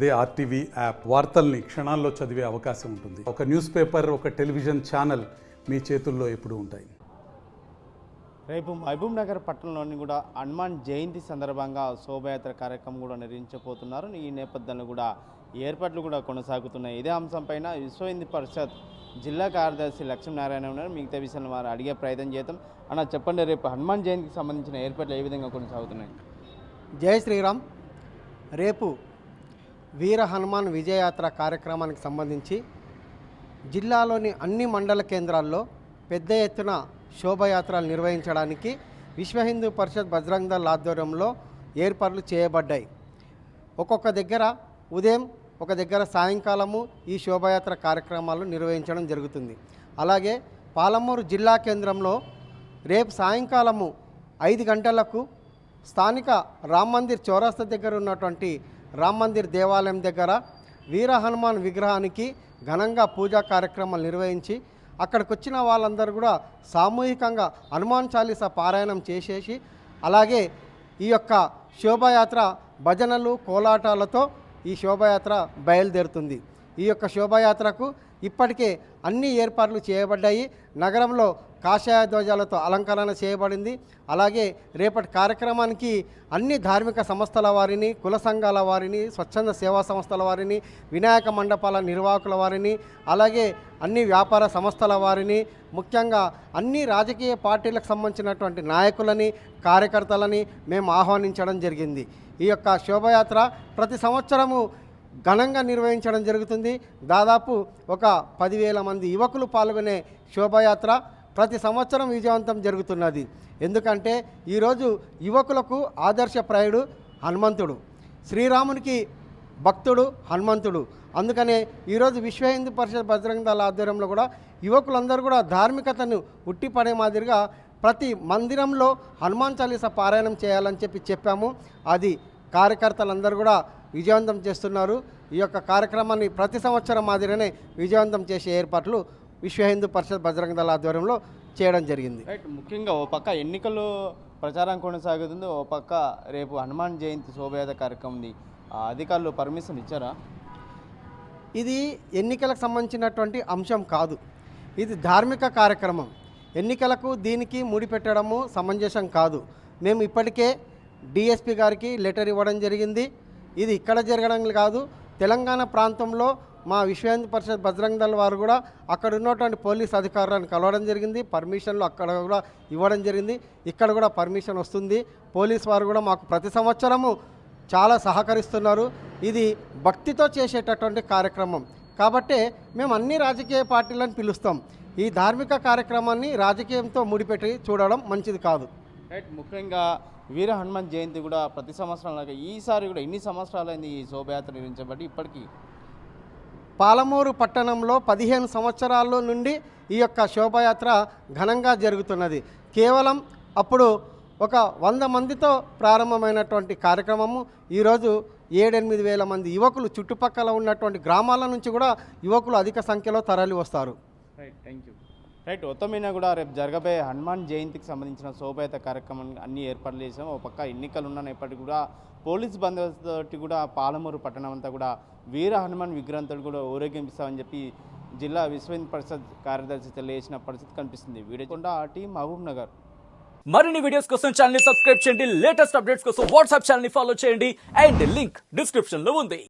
అదే RTV app వార్తల్ని క్షణాల్లో చదివే అవకాశం ఉంటుంది. ఒక న్యూస్ పేపర్, ఒక టెలివిజన్ ఛానల్ మీ చేతుల్లో ఎప్పుడూ ఉంటాయి. రేపు మహబూబ్ నగర్ పట్టణంలోని కూడా హనుమాన్ జయంతి సందర్భంగా శోభయాత్ర కార్యక్రమం కూడా నిర్వహించబోతున్నారు. ఈ నేపథ్యంలో కూడా ఏర్పాట్లు కూడా కొనసాగుతున్నాయి. ఇదే అంశంపైన విశ్వ హిందూ పరిషత్ జిల్లా కార్యదర్శి లక్ష్మీనారాయణ ఉన్నారు. మిగతా విషయాలను వారు అడిగే ప్రయత్నం చేద్దాం. అన్న చెప్పండి, రేపు హనుమాన్ జయంతికి సంబంధించిన ఏర్పాట్లు ఏ విధంగా కొనసాగుతున్నాయి? జై శ్రీరామ్. రేపు వీర హనుమాన్ విజయయాత్ర కార్యక్రమానికి సంబంధించి జిల్లాలోని అన్ని మండల కేంద్రాల్లో పెద్ద ఎత్తున శోభయాత్రలు నిర్వహించడానికి విశ్వ హిందూ పరిషత్ బజరంగ్ దళ్ ఆధ్వర్యంలో ఏర్పాట్లు చేయబడ్డాయి. ఒక్కొక్క దగ్గర ఉదయం, ఒక దగ్గర సాయంకాలము ఈ శోభయాత్ర కార్యక్రమాలు నిర్వహించడం జరుగుతుంది. అలాగే పాలమూరు జిల్లా కేంద్రంలో రేపు సాయంకాలము 5 గంటలకు స్థానిక రామ్ మందిర్ చౌరస్తా దగ్గర ఉన్నటువంటి రామ్ మందిర్ దేవాలయం దగ్గర వీర హనుమాన్ విగ్రహానికి ఘనంగా పూజా కార్యక్రమాలు నిర్వహించి అక్కడికి వచ్చిన వాళ్ళందరూ కూడా సామూహికంగా హనుమాన్ చాలీసా పారాయణం చేసేసి అలాగే ఈ యొక్క శోభాయాత్ర భజనలు కోలాటాలతో ఈ శోభాయాత్ర బయలుదేరుతుంది. ఈ యొక్క శోభాయాత్రకు ఇప్పటికే అన్ని ఏర్పాట్లు చేయబడ్డాయి. నగరంలో కాషాయ ధ్వజాలతో అలంకరణ చేయబడింది. అలాగే రేపటి కార్యక్రమానికి అన్ని ధార్మిక సంస్థల వారిని, కుల సంఘాల వారిని, స్వచ్ఛంద సేవా సంస్థల వారిని, వినాయక మండపాల నిర్వాహకుల వారిని, అలాగే అన్ని వ్యాపార సంస్థల వారిని, ముఖ్యంగా అన్ని రాజకీయ పార్టీలకు సంబంధించినటువంటి నాయకులని, కార్యకర్తలని మేము ఆహ్వానించడం జరిగింది. ఈ యొక్క శోభయాత్ర ప్రతి సంవత్సరము ఘనంగా నిర్వహించడం జరుగుతుంది. దాదాపు ఒక 10,000 మంది యువకులు పాల్గొనే శోభయాత్ర ప్రతి సంవత్సరం విజయవంతం జరుగుతున్నది. ఎందుకంటే ఈరోజు యువకులకు ఆదర్శప్రాయుడు హనుమంతుడు, శ్రీరామునికి భక్తుడు హనుమంతుడు. అందుకనే ఈరోజు విశ్వ హిందూ పరిషత్ బజరంగ్ దళ్ ఆధ్వర్యంలో కూడా యువకులందరూ కూడా ధార్మికతను ఉట్టిపడే మాదిరిగా ప్రతి మందిరంలో హనుమాన్ చాలీసా పారాయణం చేయాలని చెప్పాము. అది కార్యకర్తలందరూ కూడా విజయవంతం చేస్తున్నారు. ఈ యొక్క కార్యక్రమాన్ని ప్రతి సంవత్సరం మాదిరిగానే విజయవంతం చేసే ఏర్పాట్లు విశ్వ హిందూ పరిషత్ బజరంగ్ దళ్ ఆధ్వర్యంలో చేయడం జరిగింది. ముఖ్యంగా ఓ పక్క ఎన్నికలు ప్రచారం కొనసాగుతుంది, ఓ పక్క రేపు హనుమాన్ జయంతి శోభయాత్ర కార్యక్రమం ఉంది. అధికారులు పర్మిషన్ ఇచ్చారా? ఇది ఎన్నికలకు సంబంధించినటువంటి అంశం కాదు, ఇది ధార్మిక కార్యక్రమం. ఎన్నికలకు దీనికి ముడిపెట్టడము సమంజసం కాదు. మేము ఇప్పటికే డిఎస్పీ గారికి లెటర్ ఇవ్వడం జరిగింది. ఇది ఇక్కడ జరగడం కాదు, తెలంగాణ ప్రాంతంలో మా విశ్వ హిందూ పరిషత్ బజరంగ్ దళ్ వారు కూడా అక్కడ ఉన్నటువంటి పోలీస్ అధికారులను కలవడం జరిగింది. పర్మిషన్లు అక్కడ కూడా ఇవ్వడం జరిగింది. ఇక్కడ కూడా పర్మిషన్ వస్తుంది. పోలీస్ వారు కూడా మాకు ప్రతి సంవత్సరము చాలా సహకరిస్తున్నారు. ఇది భక్తితో చేసేటటువంటి కార్యక్రమం కాబట్టే మేము అన్ని రాజకీయ పార్టీలను పిలుస్తాం. ఈ ధార్మిక కార్యక్రమాన్ని రాజకీయంతో ముడిపెట్టి చూడడం మంచిది కాదు. ముఖ్యంగా వీర హనుమాన్ జయంతి కూడా ప్రతి సంవత్సరం లాగా ఈసారి కూడా ఎన్ని సంవత్సరాలైంది ఈ శోభయాత్ర నిర్వహించబట్టి? ఇప్పటికీ పాలమూరు పట్టణంలో 15 సంవత్సరాల నుండి ఈ యొక్క శోభయాత్ర ఘనంగా జరుగుతున్నది. కేవలం అప్పుడు ఒక 100 మందితో ప్రారంభమైనటువంటి కార్యక్రమము ఈరోజు 7-8 వేల మంది యువకులు, చుట్టుపక్కల ఉన్నటువంటి గ్రామాల నుంచి కూడా యువకులు అధిక సంఖ్యలో తరలి వస్తారు. Thank you. మొత్తం మీద కూడా రేపు జరగబోయే హనుమాన్ జయంతికి సంబంధించిన శోభయాత్ర కార్యక్రమం అన్ని ఏర్పాట్లు చేసాం. ఒక పక్క ఎన్నికలు ఉన్నప్పటికీ కూడా పోలీస్ బందోబస్తు కూడా పాలమూరు పట్టణం అంతా కూడా వీర హనుమాన్ విగ్రహంతో కూడా ఊరేగింపిస్తామని చెప్పి జిల్లా విశ్వ హిందూ పరిషత్ కార్యదర్శి తెలియజేసిన పరిస్థితి కనిపిస్తుంది. Video team Mahabubnagar. మరిన్ని వీడియోస్ కోసం ఛానల్ ని సబ్స్క్రైబ్ చేయండి. లేటెస్ట్ అప్డేట్స్ కోసం వాట్సాప్ ఛానల్ ని ఫాలో చేయండి. అండ్ లింక్ డిస్క్రిప్షన్ లో ఉంది.